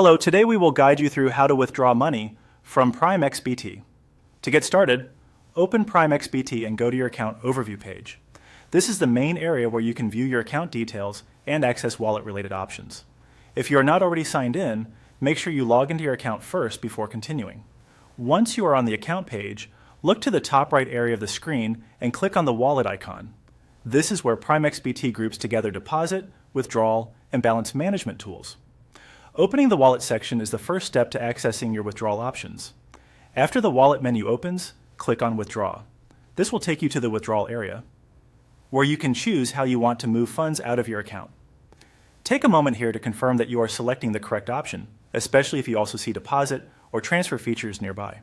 Hello, today we will guide you through how to withdraw money from PrimeXBT. To get started, open PrimeXBT and go to your account overview page. This is the main area where you can view your account details and access wallet-related options. If you are not already signed in, make sure you log into your account first before continuing. Once you are on the account page, look to the top right area of the screen and click on the wallet icon. This is where PrimeXBT groups together deposit, withdrawal, and balance management tools. Opening the wallet section is the first step to accessing your withdrawal options. After the wallet menu opens, click on Withdraw. This will take you to the withdrawal area, where you can choose how you want to move funds out of your account. Take a moment here to confirm that you are selecting the correct option, especially if you also see deposit or transfer features nearby.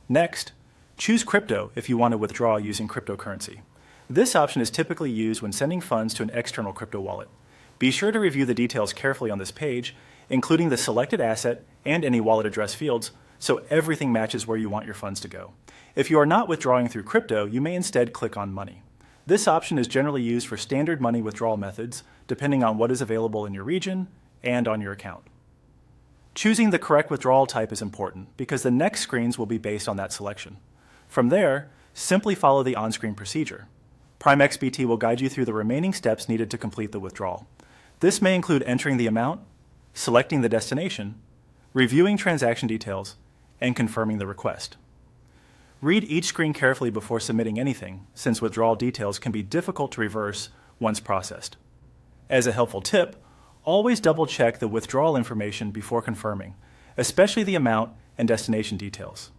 Next, choose crypto if you want to withdraw using cryptocurrency. This option is typically used when sending funds to an external crypto wallet. Be sure to review the details carefully on this page, including the selected asset and any wallet address fields, so everything matches where you want your funds to go. If you are not withdrawing through crypto, you may instead click on Money. This option is generally used for standard money withdrawal methods, depending on what is available in your region and on your account. Choosing the correct withdrawal type is important because the next screens will be based on that selection. From there, simply follow the on-screen procedure. PrimeXBT will guide you through the remaining steps needed to complete the withdrawal. This may include entering the amount, selecting the destination, reviewing transaction details, and confirming the request. Read each screen carefully before submitting anything, since withdrawal details can be difficult to reverse once processed. As a helpful tip, always double-check the withdrawal information before confirming, especially the amount and destination details.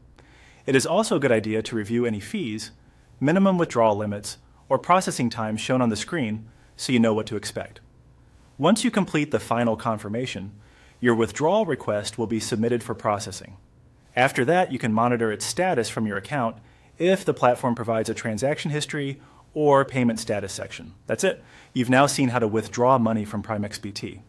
It is also a good idea to review any fees, minimum withdrawal limits, or processing times shown on the screen so you know what to expect. Once you complete the final confirmation, your withdrawal request will be submitted for processing. After that, you can monitor its status from your account if the platform provides a transaction history or payment status section. That's it. You've now seen how to withdraw money from PrimeXBT.